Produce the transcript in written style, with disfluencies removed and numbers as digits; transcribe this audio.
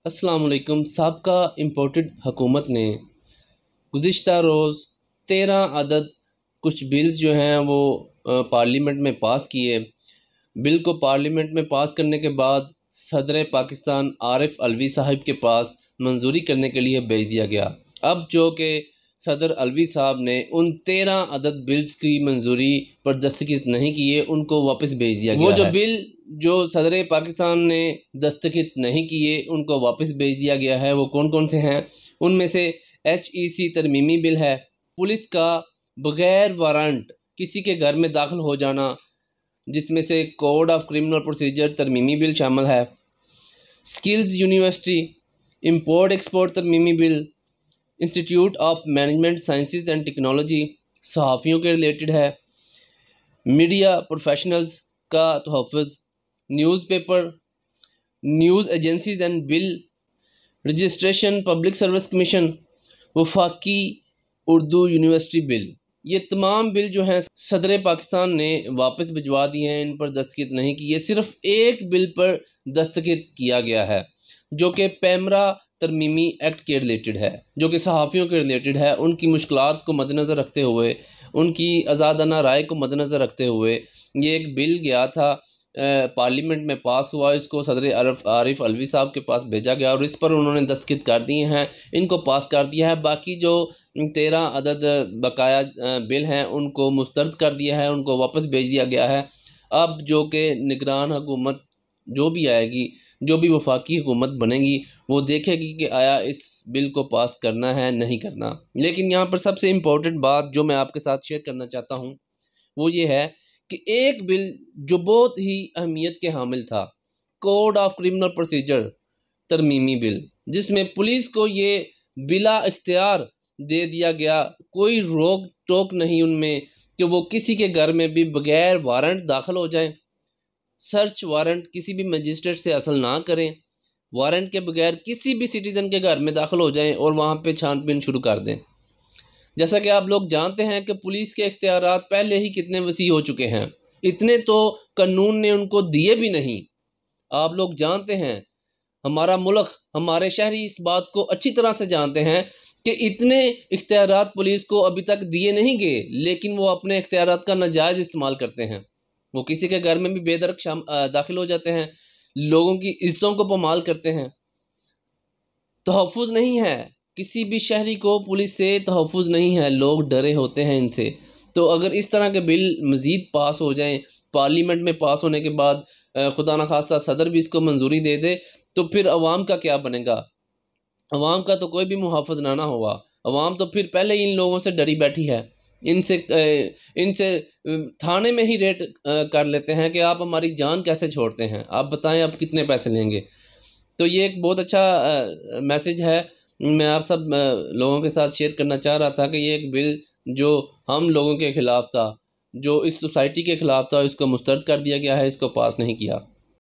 السلام علیکم۔ سابقہ امپورٹڈ حکومت نے گزشتہ روز 13 عدد کچھ بلز جو ہیں وہ پارلیمنٹ میں پاس کیے۔ بل کو پارلیمنٹ میں پاس کرنے کے بعد صدر پاکستان عارف علوی صاحب کے پاس منظوری کرنے کے لیے بھیج دیا گیا۔ اب جو کہ صدر علوی صاحب نے ان 13 عدد بلز کی منظوری پر دستخط نہیں کیے، ان کو واپس بھیج دیا گیا وہ جو بل جو صدر پاکستان نے دستخط نہیں کیے ان کو واپس بھیج دیا گیا ہے، وہ کون کون سے ہیں؟ ان میں سے HEC ترمیمی بل ہے، پولیس کا بغیر وارنٹ کسی کے گھر میں داخل ہو جانا، جس میں سے کوڈ آف کرمنل پروسیجر ترمیمی بل شامل ہے، سکلز یونیورسٹی، امپورٹ ایکسپورٹ ترمیمی bill, institute of management sciences and technology صحافیوں کے ریلیٹڈ ہے، میڈیا پروفیشنلز کا تحفظ، news paper, news agencies and bill registration, public service commission, وفاقی اردو یونیورسٹی بل۔ یہ تمام بل جو ہیں صدر پاکستان نے واپس بھجوا دیے ہیں، ان پر دستخط نہیں کیے۔ صرف ایک بل پر دستخط کیا گیا ہے جو کہ پیمرا ترمیمی ایکٹ کے ریلیٹڈ ہے، جو کہ صحافیوں کے ریلیٹڈ ہے۔ ان کی مشکلات کو مد نظر رکھتے ہوئے، ان کی آزادانہ رائے کو مد نظر رکھتے ہوئے یہ ایک بل گیا تھا، پارلیمنٹ میں پاس ہوا، اس کو صدر عارف علوی صاحب کے پاس بھیجا گیا اور اس پر انہوں نے دستخط کر دیے ہیں، ان کو پاس کر دیا ہے۔ باقی جو 13 عدد بقایا بل ہیں ان کو مسترد کر دیا ہے، ان کو واپس بھیج دیا گیا ہے۔ اب جو کہ نگران حکومت جو بھی آئے گی، جو بھی وفاقی حکومت بنے گی، وہ دیکھے گی کہ آیا اس بل کو پاس کرنا ہے نہیں کرنا۔ لیکن یہاں پر سب سے امپورٹنٹ بات جو میں آپ کے ساتھ شیئر کرنا چاہتا ہوں وہ یہ ہے کہ ایک بل جو بہت ہی اہمیت کے حامل تھا، کوڈ آف کرمنل پروسیجر ترمیمی بل، جس میں پولیس کو یہ بلا اختیار دے دیا گیا، کوئی روک ٹوک نہیں ان میں کہ وہ کسی کے گھر میں بھی بغیر وارنٹ داخل ہو جائیں، سرچ وارنٹ کسی بھی مجسٹریٹ سے حاصل نہ کریں، وارنٹ کے بغیر کسی بھی سٹیزن کے گھر میں داخل ہو جائیں اور وہاں پہ چھان بین شروع کر دیں۔ جیسا کہ آپ لوگ جانتے ہیں کہ پولیس کے اختیارات پہلے ہی کتنے وسیع ہو چکے ہیں، اتنے تو قانون نے ان کو دیے بھی نہیں۔ آپ لوگ جانتے ہیں، ہمارا ملک، ہمارے شہری اس بات کو اچھی طرح سے جانتے ہیں کہ اتنے اختیارات پولیس کو ابھی تک دیے نہیں گئے، لیکن وہ اپنے اختیارات کا ناجائز استعمال کرتے ہیں۔ وہ کسی کے گھر میں بھی بے درک داخل ہو جاتے ہیں، لوگوں کی عزتوں کو پامال کرتے ہیں۔ تحفظ نہیں ہے کسی بھی شہری کو، پولیس سے تحفظ نہیں ہے، لوگ ڈرے ہوتے ہیں ان سے۔ تو اگر اس طرح کے بل مزید پاس ہو جائیں، پارلیمنٹ میں پاس ہونے کے بعد خدا نخواستہ صدر بھی اس کو منظوری دے دے، تو پھر عوام کا کیا بنے گا؟ عوام کا تو کوئی بھی محافظ نہ ہوا۔ عوام تو پھر پہلے ہی ان لوگوں سے ڈری بیٹھی ہے، ان سے تھانے میں ہی ریٹ کر لیتے ہیں کہ آپ ہماری جان کیسے چھوڑتے ہیں، آپ بتائیں آپ کتنے پیسے لیں گے۔ تو یہ ایک بہت اچھا میسج ہے، میں آپ سب لوگوں کے ساتھ شیئر کرنا چاہ رہا تھا کہ یہ ایک بل جو ہم لوگوں کے خلاف تھا، جو اس سوسائٹی کے خلاف تھا، اس کو مسترد کر دیا گیا ہے، اس کو پاس نہیں کیا۔